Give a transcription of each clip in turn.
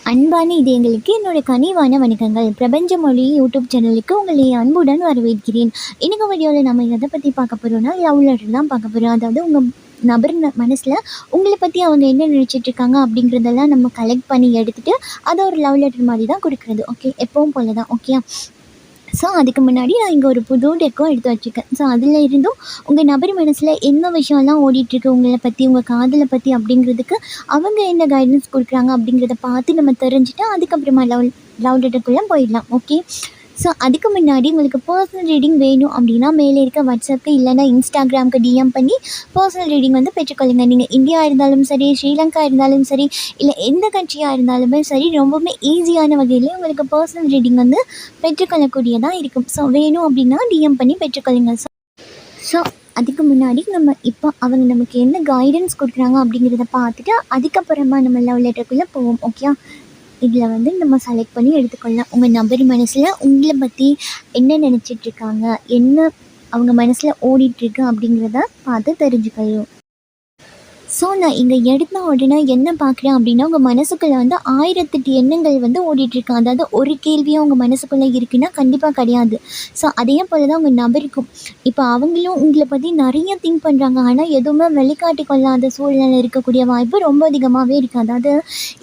அன்பான இதயங்களுக்கு என்னோட கனிவான வணக்கங்கள். பிரபஞ்ச மொழி யூடியூப் சேனலுக்கு உங்களை அன்புடன் வரவேற்கிறேன். இன்னைக்கு வீடியோவில் நம்ம எதை பற்றி பார்க்க போகிறோம்னா, லவ் லெட்டர் தான் பார்க்க போகிறோம். அதாவது உங்கள் நபர் மனசில் உங்களை பற்றி அவங்க என்ன நினச்சிட்டு இருக்காங்க அப்படிங்கிறதெல்லாம் நம்ம கலெக்ட் பண்ணி எடுத்துகிட்டு அதை ஒரு லவ் லெட்டர் மாதிரி தான் கொடுக்குறது. ஓகே, எப்பவும் போல தான். ஓகே, ஸோ அதுக்கு முன்னாடி நான் இங்கே ஒரு புது டெக்கோ எடுத்து வச்சுருக்கேன். ஸோ அதில் இருந்தும் உங்கள் நபர் மனசில் என்ன விஷயம்லாம் ஓடிட்டுருக்கு உங்களை பற்றி, உங்கள் காதலை பற்றி அப்படிங்கிறதுக்கு அவங்க என்ன கைடன்ஸ் கொடுக்குறாங்க அப்படிங்கிறத பார்த்து நம்ம தெரிஞ்சுட்டு அதுக்கப்புறமா லவ் லெட்டருக்குள்ளே போயிடலாம். ஓகே, ஸோ அதுக்கு முன்னாடி உங்களுக்கு பர்சனல் ரீடிங் வேணும் அப்படின்னா மேலே இருக்க வாட்ஸ்அப்புக்கு இல்லைனா இன்ஸ்டாகிராமுக்கு டிஎம் பண்ணி பர்சனல் ரீடிங் பெற்றுக்கொள்ளுங்க. நீங்கள் இந்தியா இருந்தாலும் சரி, ஸ்ரீலங்கா இருந்தாலும் சரி, இல்லை எந்த கண்ட்ரியாக இருந்தாலுமே சரி, ரொம்பவுமே ஈஸியான வகையில் உங்களுக்கு பர்சனல் ரீடிங் பெற்றுக்கொள்ளக்கூடியதாக இருக்கும். ஸோ வேணும் அப்படின்னா டிஎம் பண்ணி பெற்றுக்கொள்ளுங்க. ஸோ அதுக்கு முன்னாடி நம்ம இப்போ அவங்க நமக்கு என்ன கைடன்ஸ் கொடுக்குறாங்க அப்படிங்கிறத பார்த்துட்டு அதுக்கப்புறமா நம்ம லவ் லெட்டருக்குள்ளே போவோம். ஓகே, இதில் நம்ம செலக்ட் பண்ணி எடுத்துக்கொள்ளலாம். உங்கள் நபர் மனசில் உங்களை பற்றி என்ன நினச்சிட்ருக்காங்க, என்ன அவங்க மனசில் ஓடிட்டுருக்கு அப்படிங்கிறத பார்த்து தெரிஞ்சுக்கணும். ஸோ நான் இங்கே எடுத்த உடனே என்ன பார்க்குறேன் அப்படின்னா, உங்கள் மனசுக்குள்ளே 1008 எண்ணங்கள் ஓடிட்டுருக்கு. அதாவது ஒரு கேள்வியாக உங்கள் மனசுக்குள்ளே இருக்குன்னா கண்டிப்பாக கிடையாது. ஸோ அதே போல் தான் உங்கள் நபருக்கும். இப்போ அவங்களும் உங்களை பற்றி நிறைய திங்க் பண்ணுறாங்க. ஆனால் எதுவுமே வெளிக்காட்டி கொள்ளாத சூழ்நிலை இருக்கக்கூடிய வாய்ப்பு ரொம்ப அதிகமாகவே இருக்குது. அதாவது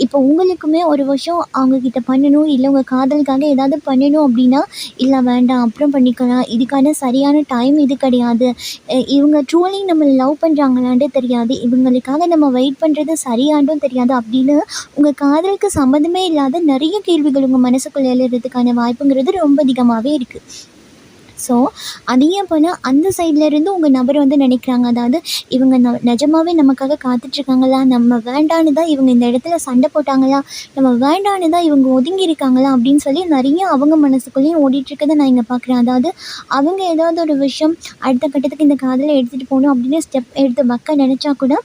இப்போ உங்களுக்குமே ஒரு வருஷம் அவங்கக்கிட்ட பண்ணணும், இல்லை உங்கள் காதலுக்காக ஏதாவது பண்ணணும் அப்படின்னா, இல்லை வேண்டாம் அப்புறம் பண்ணிக்கலாம், இதுக்கான சரியான டைம் இது கிடையாது, இவங்க ட்ரூலி நம்ம லவ் பண்ணுறாங்களான்ட்டு தெரியாது, இவங்களுக்கு நம்ம வெயிட் பண்ணுறது சரியாண்டும் தெரியாது அப்படின்னு உங்கள் காதலுக்கு சம்மந்தமே இல்லாத நிறைய கேள்விகள் உங்கள் மனசுக்குள்ளே எழுறதுக்கான வாய்ப்புங்கிறது ரொம்ப அதிகமாகவே இருக்குது. ஸோ அதையே போல் அந்த சைட்லேருந்து உங்கள் நபர் நினைக்கிறாங்க, அதாவது இவங்க நிஜமாகவே நமக்காக காத்துட்ருக்காங்களா, நம்ம வேண்டான்னு தான் இவங்க இந்த இடத்துல சண்டை போட்டாங்களா, நம்ம வேண்டான்னு தான் இவங்க ஒதுங்கி இருக்காங்களா அப்படின்னு சொல்லி நிறைய அவங்க மனசுக்குள்ளேயும் ஓடிட்டுருக்கதை நான் இங்கே பார்க்குறேன். அதாவது அவங்க ஏதாவது ஒரு விஷயம் அடுத்த கட்டத்துக்கு இந்த காதலை எடுத்துகிட்டு போகணும் அப்படின்னு ஸ்டெப் எடுத்து வைக்க நினச்சா கூட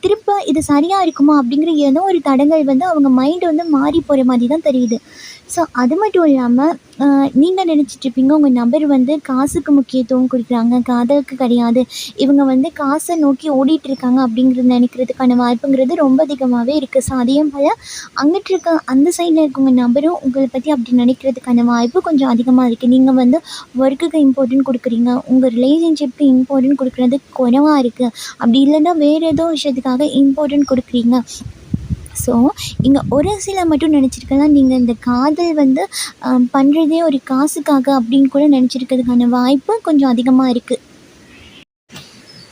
திரும்ப இது சரியாக இருக்குமா அப்படிங்கிற ஏதோ ஒரு தடங்கள் அவங்க மைண்டு மாறி போகிற மாதிரி தான் தெரியுது. ஸோ அது மட்டும் இல்லாமல் நீங்கள் நினச்சிட்ருப்பீங்க உங்கள் நபர் காசுக்கு முக்கியத்துவம் கொடுக்குறாங்க, காதலுக்கு கிடையாது, இவங்க காசை நோக்கி ஓடிட்டுருக்காங்க அப்படிங்கிறது நினைக்கிறதுக்கான வாய்ப்புங்கிறது ரொம்ப அதிகமாகவே இருக்குது. ஸோ அதையும் போல் அங்கிட்டு இருக்க அந்த சைடில் இருக்கவங்க நபரும் உங்களை பற்றி அப்படி நினைக்கிறதுக்கான வாய்ப்பு கொஞ்சம் அதிகமாக இருக்குது. நீங்கள் ஒர்க்குக்கு இம்பார்ட்டன்ட் கொடுக்குறீங்க, உங்கள் ரிலேஷன்ஷிப்க்கு இம்பார்ட்டன்ட் கொடுக்குறது குறைவாக இருக்குது, அப்படி இல்லைன்னா வேறு ஏதோ விஷயத்துக்காக இம்பார்ட்டன்ட் கொடுக்குறீங்க. ஸோ இங்கே ஒரு சில மட்டும் நினச்சிருக்கலாம், நீங்கள் இந்த காதல் பண்ணுறதே ஒரு காசுக்காக அப்படின்னு கூட நினச்சிருக்கிறதுக்கான வாய்ப்பு கொஞ்சம் அதிகமாக இருக்குது.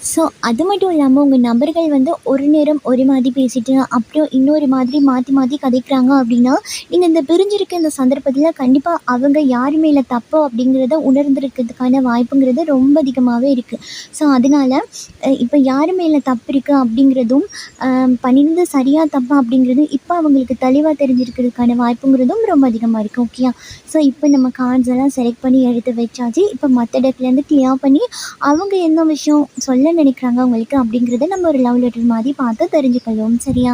ஸோ அது மட்டும் இல்லாமல் உங்கள் நபர்கள் ஒரு நேரம் ஒரு மாதிரி பேசிட்டு அப்புறம் இன்னொரு மாதிரி மாற்றி மாற்றி கதைக்கிறாங்க அப்படின்னா, நீங்கள் இந்த பிரிஞ்சிருக்க இந்த சந்தர்ப்பத்தில் கண்டிப்பாக அவங்க யார் மேலே தப்பு அப்படிங்கிறத உணர்ந்துருக்கிறதுக்கான வாய்ப்புங்கிறது ரொம்ப அதிகமாகவே இருக்குது. ஸோ அதனால் இப்போ யார் மேலே தப்பு இருக்குது அப்படிங்கிறதும் பண்ணியிருந்தது சரியாக தப்பா அப்படிங்கிறதும் இப்போ அவங்களுக்கு தெளிவாக தெரிஞ்சிருக்கிறதுக்கான வாய்ப்புங்கிறதும் ரொம்ப அதிகமாக இருக்குது. ஓகேயா, ஸோ இப்போ நம்ம கார்ட்ஸ் எல்லாம் செலக்ட் பண்ணி எடுத்து வச்சாச்சு. இப்போ மற்ற டெக்லேருந்து கிளியர் பண்ணி அவங்க என்ன விஷயம் சொல்ல நினைக்கிறாங்க உங்களுக்கு அப்படிங்கிறத நம்ம ஒரு லவ் லெட்டர் மாதிரி பார்த்து தெரிஞ்சுக்கலாம். சரியா?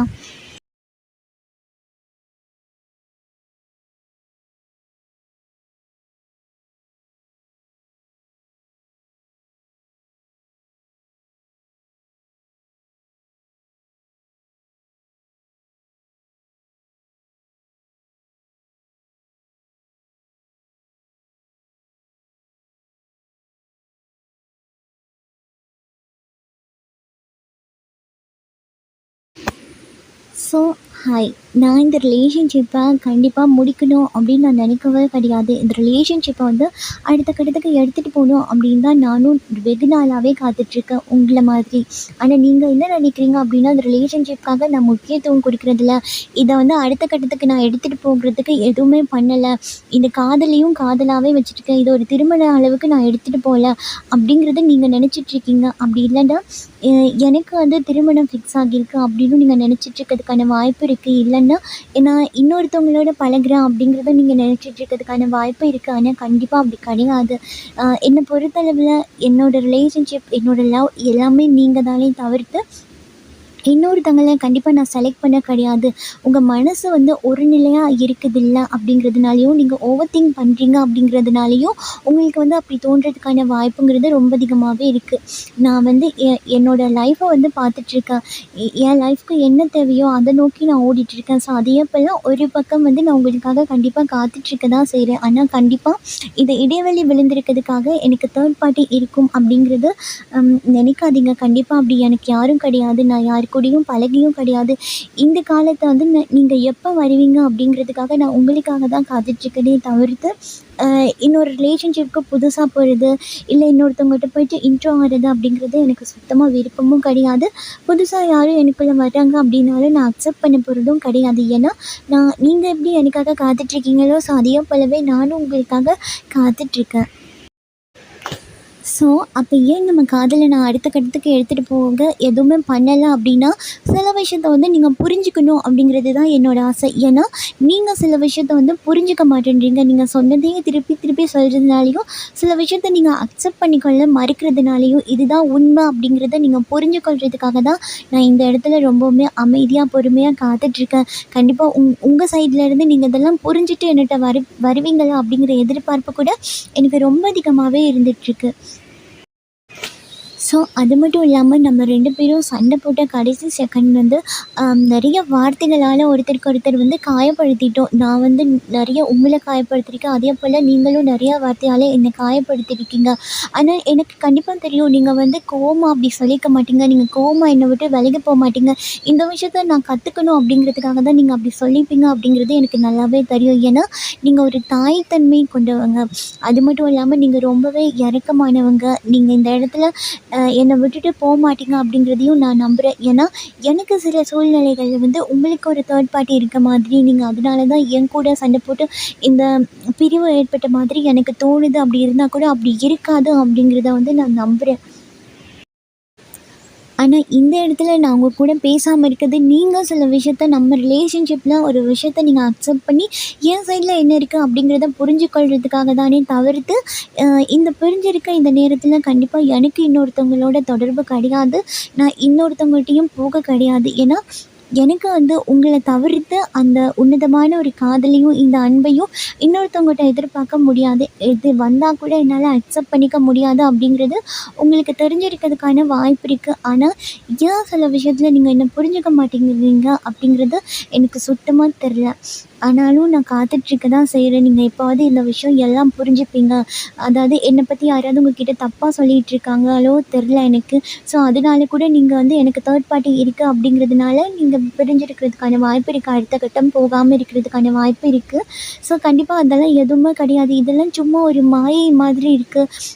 ஸோ ஹாய், நான் இந்த ரிலேஷன்ஷிப்பை கண்டிப்பாக முடிக்கணும் அப்படின்னு நான் நினைக்கவே கிடையாது. இந்த ரிலேஷன்ஷிப்பை அடுத்த கட்டத்துக்கு எடுத்துகிட்டு போகணும் அப்படின்னு தான் நானும் வெகு நாளாகவே காத்துட்ருக்கேன் உங்களை மாதிரி. ஆனால் நீங்கள் என்ன நினைக்கிறீங்க அப்படின்னா, இந்த ரிலேஷன்ஷிப்காக நான் முக்கியத்துவம் கொடுக்குறதில்ல, இதை அடுத்த கட்டத்துக்கு நான் எடுத்துகிட்டு போகிறதுக்கு எதுவுமே பண்ணலை, இந்த காதலையும் காதலாகவே வச்சுருக்கேன், இது ஒரு திருமண அளவுக்கு நான் எடுத்துகிட்டு போகல அப்படிங்கிறத நீங்கள் நினச்சிட்ருக்கீங்க. அப்படி இல்லைன்னா எனக்கு திருமணம் ஃபிக்ஸ் ஆகியிருக்கு அப்படின்னு நீங்கள் நினச்சிட்ருக்கிறதுக்கான வாய்ப்பு இருக்குது. இல்லைன்னா நான் இன்னொருத்தவங்களோட பழகுறேன் அப்படிங்கிறத நீங்கள் நினச்சிட்ருக்கிறதுக்கான வாய்ப்பு இருக்குது. ஆனால் கண்டிப்பாக அப்படி கிடையாது. என்னை பொறுத்தளவில் என்னோடய ரிலேஷன்ஷிப், என்னோடய லவ் எல்லாமே நீங்கள் தானே தவிர்த்து இன்னொருத்தங்கள கண்டிப்பாக நான் செலக்ட் பண்ண கிடையாது. உங்கள் மனசு வந்து ஒரு நிலையாக இருக்குதில்ல அப்படிங்கிறதுனாலையும், நீங்கள் ஓவர் திங்க் பண்ணுறீங்க அப்படிங்கிறதுனாலையும், உங்களுக்கு வந்து அப்படி தோன்றதுக்கான வாய்ப்புங்கிறது ரொம்ப அதிகமாகவே இருக்குது. நான் வந்து என்னோடய லைஃப்பை வந்து பார்த்துட்ருக்கேன். என் லைஃப்க்கு என்ன தேவையோ அதை நோக்கி நான் ஓடிட்டுருக்கேன். ஸோ அதே போல் ஒரு பக்கம் வந்து நான் உங்களுக்காக கண்டிப்பாக காத்துட்ருக்க தான் செய்கிறேன். ஆனால் கண்டிப்பாக இந்த இடைவெளி விழுந்திருக்கிறதுக்காக எனக்கு தேர்ட் பார்ட்டி இருக்கும் அப்படிங்கிறது நினைக்காதீங்க. கண்டிப்பாக அப்படி எனக்கு யாரும் கிடையாது. நான் யார் கூடயும் பழகியும் கிடையாது. இந்த காலத்தை வந்து நீங்கள் எப்போ வருவீங்க அப்படிங்கிறதுக்காக நான் உங்களுக்காக தான் காத்துட்ருக்கேனே தவிர்த்து இன்னொரு ரிலேஷன்ஷிப்க்கு புதுசாக போகிறது, இல்லை இன்னொருத்தவங்ககிட்ட போயிட்டு இன்ட்ரோ ஆகிறது அப்படிங்கிறது எனக்கு சுத்தமாக விருப்பமும் கிடையாது. புதுசாக யாரும் எனக்குள்ளே வர்றாங்க அப்படின்னாலும் நான் அக்செப்ட் பண்ண போகிறதும் கிடையாது. ஏன்னா நீங்கள் எப்படி எனக்காக காத்துட்ருக்கீங்களோ, ஸோ அதே போலவே நானும் உங்களுக்காக காத்துட்ருக்கேன். ஸோ அப்போ ஏன் நம்ம காதலை நான் அடுத்த கட்டத்துக்கு எடுத்துகிட்டு போக எதுவுமே பண்ணலை அப்படின்னா, சில விஷயத்த வந்து நீங்கள் புரிஞ்சுக்கணும் அப்படிங்கிறது தான் என்னோடய ஆசை. ஏன்னா நீங்கள் சில விஷயத்த வந்து புரிஞ்சுக்க மாட்டேன்றீங்க. நீங்கள் சொன்னதையே திருப்பி திருப்பி சொல்கிறதுனாலையும், சில விஷயத்த நீங்கள் அக்செப்ட் பண்ணிக்கொள்ள மறுக்கிறதுனாலையும், இதுதான் உண்மை அப்படிங்கிறத நீங்கள் புரிஞ்சுக்கொள்றதுக்காக தான் நான் இந்த இடத்துல ரொம்பவுமே அமைதியாக பொறுமையாக காத்துட்ருக்கேன். கண்டிப்பாக உங்கள் சைட்லேருந்து நீங்கள் இதெல்லாம் புரிஞ்சுட்டு என்கிட்ட வருவீங்களா அப்படிங்கிற எதிர்பார்ப்பு கூட எனக்கு ரொம்ப அதிகமாகவே இருந்துகிட்ருக்கு. ஸோ அது மட்டும் இல்லாமல் நம்ம 2 பேரும் சண்டை போட்ட கடைசி செகண்ட் வந்து நிறைய வார்த்தைகளால் ஒருத்தருக்கு ஒருத்தர் வந்து காயப்படுத்திட்டோம். நான் வந்து நிறைய உங்களை காயப்படுத்தியிருக்கேன். அதே போல் நீங்களும் நிறையா வார்த்தையால் என்னை காயப்படுத்தியிருக்கீங்க. ஆனால் எனக்கு கண்டிப்பாக தெரியும், நீங்கள் வந்து கோவமா அப்படி சொல்லிக்க மாட்டீங்க. நீங்கள் கோவமா என்னை விட்டு விலகி போக மாட்டீங்க. இந்த விஷயத்த நான் கற்றுக்கணும் அப்படிங்கிறதுக்காக தான் நீங்கள் அப்படி சொல்லிப்பீங்க அப்படிங்கிறது எனக்கு நல்லாவே தெரியும். ஏன்னா நீங்கள் ஒரு தாய்த்தன்மை கொண்டவங்க. அது மட்டும் இல்லாமல் நீங்கள் ரொம்பவே இரக்கமானவங்க. நீங்கள் இந்த இடத்துல என்னை விட்டுட்டு போகமாட்டீங்க அப்படிங்கிறதையும் நான் நம்புகிறேன். ஏன்னா எனக்கு சில சூழ்நிலைகள்ல வந்து உங்களுக்கு ஒரு தேர்ட் பார்ட்டி இருக்க மாதிரி, நீங்கள் அதனால தான் என் கூட சண்டை போட்டு இந்த பிரிவு ஏற்பட்ட மாதிரி எனக்கு தோணுது. அப்படி இருந்தால் கூட அப்படி இருக்காது அப்படிங்கிறத வந்து நான் நம்புகிறேன். ஆனால் இந்த இடத்துல நான் உங்க கூட பேசாமல் இருக்கிறது, நீங்கள் சில விஷயத்த நம்ம ரிலேஷன்ஷிப்பில் ஒரு விஷயத்த நீங்கள் அக்செப்ட் பண்ணி என் சைடில் என்ன இருக்குது அப்படிங்கிறத புரிஞ்சுக்கொள்றதுக்காக தானே தவிர்த்து, இந்த பிரிஞ்சிருக்க இந்த நேரத்தில் கண்டிப்பாக எனக்கு இன்னொருத்தவங்களோட தொடர்பு கிடையாது. நான் இன்னொருத்தவங்கள்ட்டையும் போக கிடையாது. ஏன்னா எனக்கு வந்து உங்களை தவிர்த்து அந்த உன்னதமான ஒரு காதலையும் இந்த அன்பையும் இன்னொருத்தவங்ககிட்ட எதிர்பார்க்க முடியாது. இது வந்தால் கூட என்னால் அக்செப்ட் பண்ணிக்க முடியாது அப்படிங்கிறது உங்களுக்கு தெரிஞ்சிருக்கிறதுக்கான வாய்ப்பு இருக்குது. ஆனால் ஏன் சில விஷயத்தில் நீங்கள் என்ன புரிஞ்சுக்க மாட்டேங்கிறீங்க அப்படிங்கிறது எனக்கு சுத்தமாக தெரில. ஆனாலும் நான் காத்துட்ருக்க தான் செய்கிறேன். நீங்கள் எப்போவாவது இந்த விஷயம் எல்லாம் புரிஞ்சுப்பீங்க. அதாவது என்னை பற்றி யாராவது உங்ககிட்ட தப்பாக சொல்லிகிட்ருக்காங்களோ தெரில எனக்கு. ஸோ அதனால கூட நீங்கள் வந்து எனக்கு தேர்ட் பார்ட்டி இருக்குது அப்படிங்கிறதுனால நீங்கள் பிரிஞ்சிருக்கிறதுக்கான வாய்ப்பு இருக்குது. அடுத்த கட்டம் போகாமல் இருக்கிறதுக்கான வாய்ப்பு இருக்குது. ஸோ கண்டிப்பாக அதெல்லாம் எதுவுமே கிடையாது. இதெல்லாம் சும்மா ஒரு மாயை மாதிரி இருக்குது.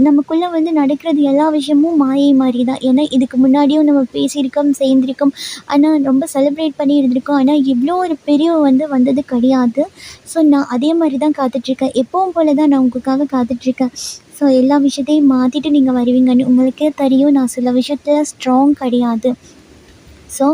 நமக்குள்ளே வந்து நடக்கிறது எல்லா விஷயமும் மாயை மாதிரி தான். ஏன்னா இதுக்கு முன்னாடியும் நம்ம பேசியிருக்கோம், சேர்ந்திருக்கோம். ஆனால் ரொம்ப செலிப்ரேட் பண்ணி இருந்திருக்கோம். ஆனால் இவ்வளோ ஒரு பிரிவு வந்து வந்தது கிடையாது. ஸோ நான் அதே மாதிரி தான் காத்துட்ருக்கேன். எப்பவும் போல தான் நான் உங்களுக்காக காத்துட்ருக்கேன். ஸோ எல்லா விஷயத்தையும் மாற்றிட்டு நீங்கள் வருவீங்கன்னு உங்களுக்கே தெரியும். நான் சில விஷயத்தில் ஸ்ட்ராங் கிடையாது. ஸோ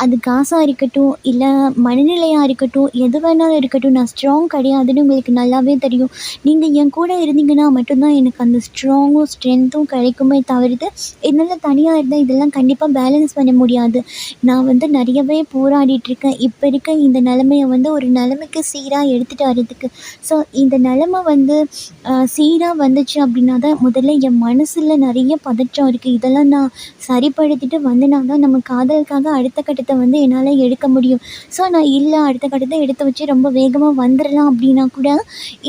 அது காசாக இருக்கட்டும், இல்லை மனநிலையாக இருக்கட்டும், எது வேணாலும் இருக்கட்டும், நான் ஸ்ட்ராங் கிடையாதுன்னு உங்களுக்கு நல்லாவே தெரியும். நீங்கள் என் கூட இருந்தீங்கன்னா மட்டும்தான் எனக்கு அந்த ஸ்ட்ராங்கும் ஸ்ட்ரென்த்தும் கிடைக்குமே தவிர்த்து, என்னால் தனியாக இருந்தால் இதெல்லாம் கண்டிப்பாக பேலன்ஸ் பண்ண முடியாது. நான் வந்து நிறையவே போராடிட்டுருக்கேன். இப்போ இருக்க இந்த நிலமைய வந்து ஒரு நிலைமைக்கு சீராக எடுத்துகிட்டு வர்றதுக்கு. ஸோ இந்த நிலமை வந்து சீராக வந்துச்சு அப்படின்னா தான் முதல்ல என் மனசில் நிறைய பதற்றம் இருக்குது. இதெல்லாம் நான் சரிப்படுத்திட்டு வந்தேனா தான் நம்ம காதலுக்காக அடுத்த கட்டத்தை வந்து என்னால் எடுக்க முடியும். ஸோ நான் இல்லை அடுத்த கட்டத்தை எடுத்து வச்சு ரொம்ப வேகமாக வந்துடலாம் அப்படின்னா கூட,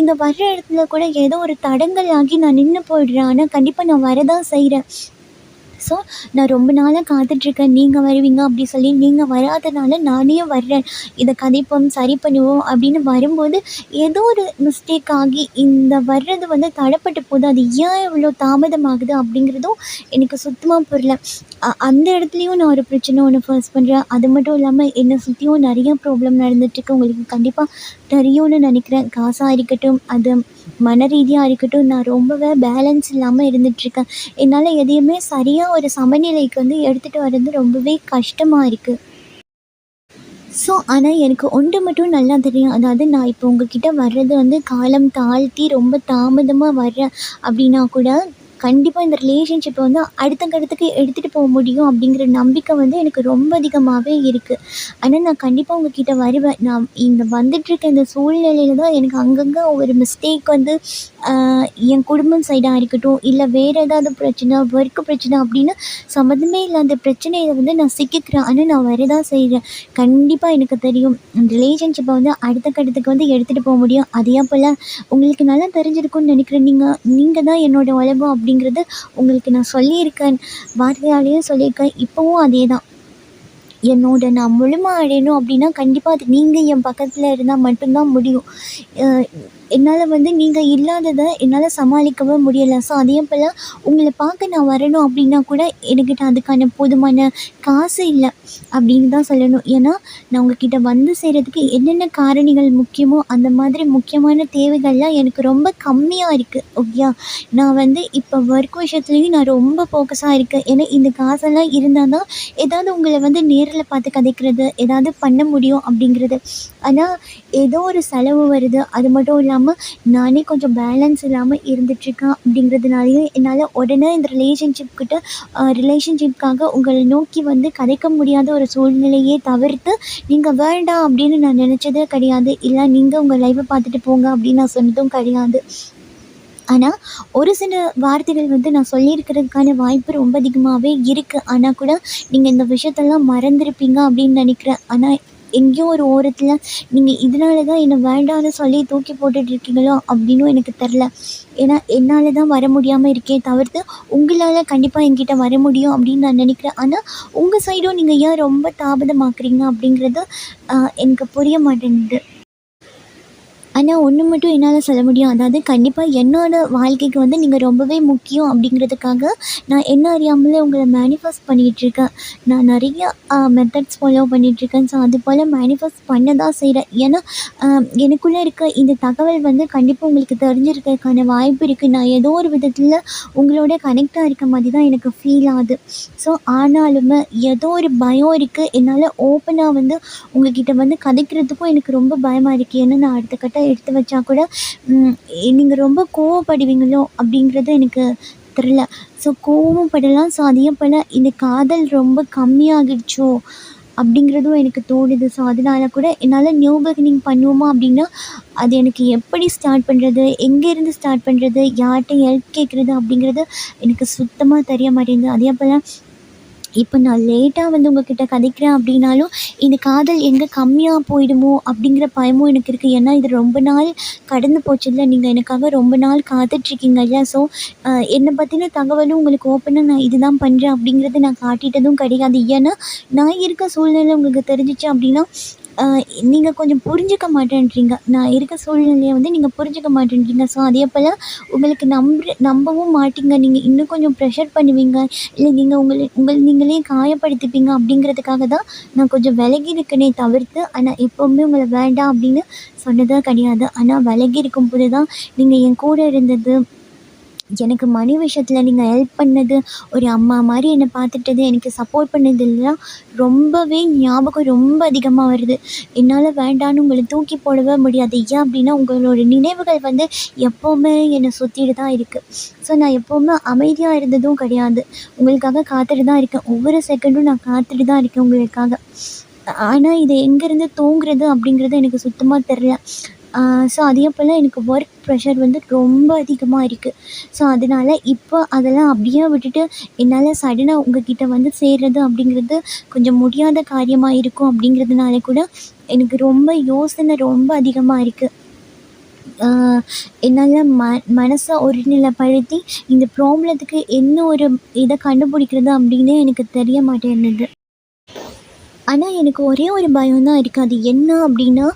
இந்த வர்ற இடத்துல கூட ஏதோ ஒரு தடங்கல் ஆகி நான் நின்று போயிடுறேன். ஆனால் கண்டிப்பாக நான் வரதான் செய்கிறேன். ஸோ நான் ரொம்ப நாளாக காத்துட்ருக்கேன், நீங்கள் வருவீங்க அப்படி சொல்லி. நீங்கள் வராதனால நானே வர்றேன். இதை கதைப்போம், சரி பண்ணுவோம் அப்படின்னு வரும்போது ஏதோ ஒரு மிஸ்டேக் ஆகி இந்த வர்றது வந்து தடைப்பட்டு போகுது. அது ஏன் இவ்வளோ தாமதமாகுது அப்படிங்கிறதும் எனக்கு சுத்தமாக புரியல. அந்த இடத்துலையும் நான் ஒரு பிரச்சனை ஒன்று ஃபேஸ் பண்ணுறேன். அது மட்டும் இல்லாமல் என்னை சுற்றியும் நிறைய ப்ராப்ளம் நடந்துகிட்ருக்கு. உங்களுக்கு கண்டிப்பாக தெரியும்னு நினைக்கிறேன். காசாக இருக்கட்டும், அது மன ரீதியாக இருக்கட்டும், நான் ரொம்பவே பேலன்ஸ் இல்லாமல் இருந்துகிட்ருக்கேன். என்னால் எதையுமே சரியாக ஒரு சமநிலைக்கு வந்து எடுத்துகிட்டு வர்றது ரொம்பவே கஷ்டமாக இருக்குது. ஸோ ஆனால் எனக்கு ஒன்று மட்டும் நல்லா தெரியும். அதாவது நான் இப்போ உங்ககிட்ட வர்றது வந்து காலம் தாழ்த்தி ரொம்ப தாமதமாக வர்றேன் அப்படின்னா கூட, கண்டிப்பாக இந்த ரிலேஷன்ஷிப்பை வந்து அடுத்த கட்டத்துக்கு எடுத்துகிட்டு போக முடியும் அப்படிங்கிற நம்பிக்கை வந்து எனக்கு ரொம்ப அதிகமாகவே இருக்குது. ஆனால் நான் கண்டிப்பாக உங்ககிட்ட வருவேன். நான் இந்த வந்துட்டுருக்க இந்த சூழ்நிலையில தான் எனக்கு அங்கங்கே ஒரு மிஸ்டேக் வந்து என் குடும்பம் சைடாக இருக்கட்டும், இல்லை வேறு ஏதாவது பிரச்சனை, ஒர்க் பிரச்சனை அப்படின்னு சம்மந்தமே இல்லாத பிரச்சனையில வந்து நான் சிக்கிக்கிறேன். ஆனால் நான் வரதான் செய்கிறேன். கண்டிப்பாக எனக்கு தெரியும். இந்த ரிலேஷன்ஷிப்பை வந்து அடுத்த கட்டத்துக்கு வந்து எடுத்துகிட்டு போக முடியும். அதே போல் உங்களுக்கு நல்லா தெரிஞ்சிருக்கும்னு நினைக்கிறேன். நீங்கள் தான் என்னோட உலகம் அப்படிங்கிறது உங்களுக்கு நான் சொல்லியிருக்கேன். வார்த்தையாலேயும் சொல்லியிருக்கேன். இப்போவும் அதே தான். நான் முழுமை அடையணும் அப்படின்னா கண்டிப்பாக அது நீங்கள் என் பக்கத்தில் இருந்தால் மட்டும்தான் முடியும். என்னால் வந்து நீங்கள் இல்லாதத என்னால் சமாளிக்கவே முடியலை. ஸோ அதே போல் உங்களை பார்க்க நான் வரணும் அப்படின்னா கூட என்கிட்ட அதுக்கான போதுமான காசு இல்லை அப்படின்னு தான் சொல்லணும். ஏன்னா நான் உங்ககிட்ட வந்து சேர்கிறதுக்கு என்னென்ன காரணிகள் முக்கியமோ அந்த மாதிரி முக்கியமான தேவைகள்லாம் எனக்கு ரொம்ப கம்மியாக இருக்குது. ஓகேயா? நான் வந்து இப்போ ஒர்க் விஷயத்துலேயும் நான் ரொம்ப ஃபோக்கஸாக இருக்கேன். ஏன்னா இந்த காசெல்லாம் இருந்தால் தான் ஏதாவது உங்களை வந்து நேரில் பார்த்து கதைக்கிறது, ஏதாவது பண்ண முடியும் அப்படிங்கிறது. ஆனால் ஏதோ ஒரு செலவு வருது. அது மட்டும் இல்லாமல் நானே கொஞ்சம் பேலன்ஸ் இல்லாமல் இருந்துகிட்ருக்கேன் அப்படிங்கிறதுனாலேயும் என்னால் உடனே இந்த ரிலேஷன்ஷிப்காக உங்களை நோக்கி வந்து கதைக்க முடியாத ஒரு சூழ்நிலையே தவிர்த்து, நீங்கள் வேண்டாம் அப்படின்னு நான் நினச்சதே கிடையாது. இல்லை நீங்கள் உங்கள் லைஃப்பை பார்த்துட்டு போங்க அப்படின்னு நான் சொன்னதும் கிடையாது. ஆனால் ஒரு சில வார்த்தைகள் வந்து நான் சொல்லியிருக்கிறதுக்கான வாய்ப்பு ரொம்ப அதிகமாகவே இருக்குது. ஆனால் கூட நீங்கள் இந்த விஷயத்தெல்லாம் மறந்துருப்பீங்க அப்படின்னு நினைக்கிறேன். ஆனால் எங்கேயோ ஒரு ஓரத்தில் நீங்கள் இதனால தான் என்னை வேண்டான்னு சொல்லி தூக்கி போட்டுட்ருக்கீங்களோ அப்படின்னும் எனக்கு தெரில. ஏன்னா என்னால் தான் வர முடியாமல் இருக்கே தவிர்த்து உங்களால் கண்டிப்பாக என்கிட்ட வர முடியும் அப்படின்னு நான் நினைக்கிறேன். ஆனால் உங்கள் சைடும் நீங்கள் ஏன் ரொம்ப தாமதமாக்குறீங்க அப்படிங்கிறது எனக்கு புரிய மாட்டேங்குது. ஆனால் ஒன்று மட்டும் என்னால் சொல்ல முடியும். அதாவது கண்டிப்பாக என்னோடய வாழ்க்கைக்கு வந்து நீங்கள் ரொம்பவே முக்கியம் அப்படிங்கிறதுக்காக நான் என்ன அறியாமலே உங்களை மேனிஃபெஸ்ட் பண்ணிகிட்ருக்கேன். நான் நிறைய மெத்தட்ஸ் ஃபாலோ பண்ணிகிட்ருக்கேன். ஸோ அது போல் மேனிஃபெஸ்ட் பண்ண தான் செய்கிறேன். ஏன்னா எனக்குள்ளே இருக்க இந்த தகவல் வந்து கண்டிப்பாக உங்களுக்கு தெரிஞ்சிருக்கிறதுக்கான வாய்ப்பு இருக்குது. நான் ஏதோ ஒரு விதத்தில் உங்களோட கனெக்டாக இருக்க மாதிரி தான் எனக்கு ஃபீல் ஆகுது. ஸோ ஆனாலுமே ஏதோ ஒரு பயம் இருக்குது. என்னால் ஓப்பனாக வந்து உங்கள்கிட்ட வந்து கதைக்கிறதுக்கும் எனக்கு ரொம்ப பயமாக இருக்குது. ஏன்னா நான் அடுத்த கட்ட எடுத்து வச்சா கூட நீங்கள் ரொம்ப கோவப்படுவீங்களோ அப்படிங்கிறது எனக்கு தெரில. ஸோ கோவமும் படலாம். ஸோ அதே போல் இந்த காதல் ரொம்ப கம்மியாகிடுச்சோ அப்படிங்கிறதும் எனக்கு தோணுது. ஸோ அதனால கூட என்னால் நியூ பிகினிங் பண்ணுவோமா அப்படின்னா அது எனக்கு எப்படி ஸ்டார்ட் பண்ணுறது, எங்கேருந்து ஸ்டார்ட் பண்ணுறது, யார்கிட்ட ஹெல்ப் கேட்குறது அப்படிங்கிறது எனக்கு சுத்தமாக தெரிய மாட்டேங்குது. அதே போல் இப்போ நான் லேட்டாக வந்து உங்ககிட்ட கதைக்கிறேன் அப்படின்னாலும் இந்த காதல் எங்கே கம்மியாக போயிடுமோ அப்படிங்கிற பயமும் எனக்கு இருக்குது. ஏன்னா இது ரொம்ப நாள் கடந்து போச்சுல்ல. நீங்கள் எனக்காக ரொம்ப நாள் காத்துட்ருக்கீங்க இல்லையா? ஸோ என்னை பற்றின தகவலும் உங்களுக்கு ஓப்பனாக நான் இதுதான் பண்ணுறேன் அப்படிங்கிறத நான் காட்டிட்டதும் கிடையாது. ஏன்னா நான் இருக்க சூழ்நிலை உங்களுக்கு தெரிஞ்சிச்சு அப்படின்னா நீங்கள் கொஞ்சம் புரிஞ்சுக்க மாட்டேன்றீங்க. நான் இருக்க சூழ்நிலையை வந்து நீங்கள் புரிஞ்சுக்க மாட்டேன்றீங்க. ஸோ அதே போல் உங்களுக்கு நம்பவும் மாட்டீங்க. நீங்கள் இன்னும் கொஞ்சம் ப்ரெஷர் பண்ணுவீங்க. இல்லை நீங்கள் உங்களை நீங்களே காயப்படுத்திப்பீங்க அப்படிங்கிறதுக்காக தான் நான் கொஞ்சம் விலகி இருக்கனே தவிர்த்து, ஆனால் எப்போவுமே உங்களை வேண்டாம் அப்படின்னு சொன்னதே கிடையாது. ஆனால் விலகி இருக்கும்போது தான் நீங்கள் என் கூட இருந்தது, எனக்கு மணி விஷயத்தில் நீங்கள் ஹெல்ப் பண்ணது, ஒரு அம்மா மாதிரி என்னை பார்த்துக்கிட்டது, எனக்கு சப்போர்ட் பண்ணதெல்லாம் ரொம்பவே ஞாபகம் ரொம்ப அதிகமாக வருது. என்னால் வேண்டான்னு உங்களை தூக்கி போடவே முடியாது. ஏன் அப்படின்னா உங்களோட நினைவுகள் வந்து எப்போவுமே என்னை சுற்றிட்டு தான் இருக்குது. ஸோ நான் எப்போவுமே அமைதியாக இருந்ததும் கிடையாது. உங்களுக்காக காத்துட்டு தான் இருக்கேன். ஒவ்வொரு செகண்டும் நான் காத்துட்டு தான் இருக்கேன் உங்களுக்காக. ஆனால் இது எங்கேருந்து தூங்குறது அப்படிங்கிறது எனக்கு சுத்தமாக தெரில. ஸோ அதே போல் எனக்கு ஒர்க் ப்ரெஷர் வந்து ரொம்ப அதிகமாக இருக்குது. ஸோ அதனால் இப்போ அதெல்லாம் அப்படியே விட்டுட்டு என்னால் சடனாக உங்ககிட்ட வந்து சேர்றது அப்படிங்கிறது கொஞ்சம் முடியாத காரியமாக இருக்கும் அப்படிங்கிறதுனால கூட எனக்கு ரொம்ப யோசனை ரொம்ப அதிகமாக இருக்குது. என்னால் மனசை ஒருநிலைப்படுத்தி இந்த ப்ராப்ளத்துக்கு என்ன ஒரு இதை கண்டுபிடிக்கிறது அப்படின்னு எனக்கு தெரிய மாட்டேன்னுது. ஆனால் எனக்கு ஒரே ஒரு பயம் தான் இருக்குது. அது என்ன அப்படின்னா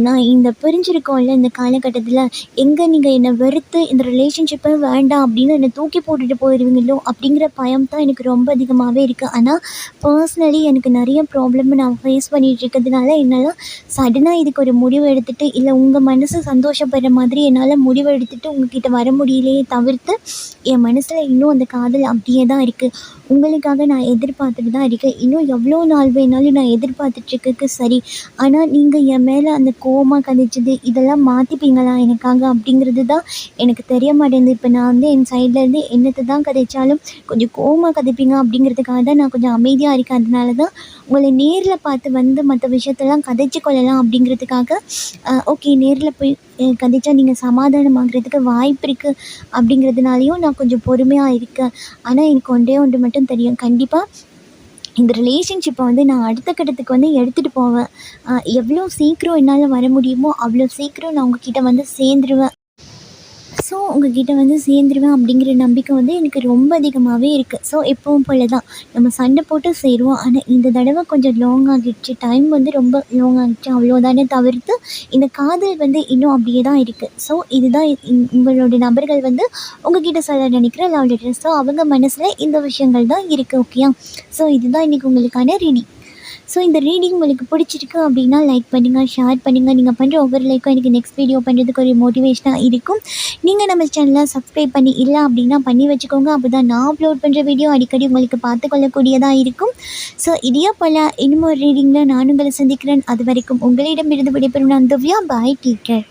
நான் இந்த பிரிஞ்சிருக்கோம்ல இந்த காலகட்டத்தில், எங்கே நீங்கள் என்னை வெறுத்து இந்த ரிலேஷன்ஷிப்பை வேண்டாம் அப்படின்னு என்னை தூக்கி போட்டுட்டு போயிடுவீங்களோ அப்படிங்கிற பயம் தான் எனக்கு ரொம்ப அதிகமாகவே இருக்குது. ஆனால் பர்ஸ்னலி எனக்கு நிறைய ப்ராப்ளம் நான் ஃபேஸ் பண்ணிகிட்டு இருக்கிறதுனால என்னால் சடனாக இதுக்கு ஒரு முடிவு எடுத்துகிட்டு, இல்லை உங்கள் மனசு சந்தோஷப்படுற மாதிரி என்னால் முடிவு எடுத்துகிட்டு உங்ககிட்ட வர முடியலையே தவிர்த்து, என் மனசில் இன்னும் அந்த காதல் அப்படியே தான் இருக்குது. உங்களுக்காக நான் எதிர்பார்த்துட்டு தான் இருக்கேன். இன்னும் எவ்வளோ நாள் வேணாலும் நாள் நான் எதிர்பார்த்துட்ருக்கக்கு சரி. ஆனால் நீங்கள் என் மேலே அந்த கோவமாக கதைச்சது இதெல்லாம் மாற்றிப்பீங்களா எனக்காக அப்படிங்கிறது தான் எனக்கு தெரிய மாட்டேங்குது. இப்போ நான் வந்து என் சைட்லேருந்து என்னத்தை தான் கதைச்சாலும் கொஞ்சம் கோவமாக கதைப்பீங்க அப்படிங்கிறதுக்காக தான் நான் கொஞ்சம் அமைதியாக இருக்கேன். அதனால தான் உங்களை நேரில் பார்த்து வந்து மற்ற விஷயத்தெல்லாம் கதைச்சு கொள்ளலாம் அப்படிங்கிறதுக்காக ஓகே நேரில் போய் கதைச்சா நீங்கள் சமாதானமாகறதுக்கு வாய்ப்பு இருக்குது அப்படிங்கிறதுனாலையும் நான் கொஞ்சம் பொறுமையாக இருக்கேன். ஆனால் எனக்கு ஒன்றே ஒன்று மட்டும் தெரியும், கண்டிப்பாக இந்த ரிலேஷன்ஷிப்பை வந்து நான் அடுத்த கட்டத்துக்கு வந்து எடுத்துகிட்டு போவேன். எவ்வளோ சீக்கிரம் என்னால் வர முடியுமோ அவ்வளோ சீக்கிரம் நான் உங்ககிட்ட வந்து சேர்ந்துருவேன். ஸோ உங்ககிட்ட வந்து சேர்ந்துருவேன் அப்படிங்கிற நம்பிக்கை வந்து எனக்கு ரொம்ப அதிகமாகவே இருக்குது. ஸோ எப்பவும் போல தான் நம்ம சண்டை போட்டு சேருவோம். ஆனால் இந்த தடவை கொஞ்சம் லாங் ஆகிடுச்சு, டைம் வந்து ரொம்ப லாங் ஆகிடுச்சு அவ்வளோதானே தவிர்த்து இந்த காதல் வந்து இன்னும் அப்படியே தான் இருக்குது. ஸோ இதுதான் உங்களோட நபர்கள் வந்து உங்ககிட்ட சொல்ல நினைக்கிற லவ் லெட்டர். ஸோ அவங்க மனசில் இந்த விஷயங்கள் தான் இருக்குது. ஓகேயா? ஸோ இதுதான் இன்றைக்கி உங்களுக்கான ரீடிங். ஸோ இந்த ரீடிங் உங்களுக்கு பிடிச்சிருக்கு அப்படின்னா லைக் பண்ணுங்கள், ஷேர் பண்ணுங்கள். நீங்கள் பண்ணுற ஒவ்வொரு லைக்கும் எனக்கு நெக்ஸ்ட் வீடியோ பண்ணுறதுக்கு ஒரு மோட்டிவேஷனாக இருக்கும். நீங்கள் நம்ம சேனலை சப்ஸ்கிரைப் பண்ணி இல்லை அப்படின்னா பண்ணி வச்சுக்கோங்க. அப்போ தான் நான் அப்லோட் பண்ணுற வீடியோ அடிக்கடி உங்களுக்கு பார்த்துக்கொள்ளக்கூடியதாக இருக்கும். ஸோ இதே போல் இன்னும் ஒரு ரீடிங்கில் நான் உங்களை சந்திக்கிறேன். அது வரைக்கும் உங்களிடமிருந்து விடைபெறும் நான் திவ்யா. பாய், டேக் கேர்.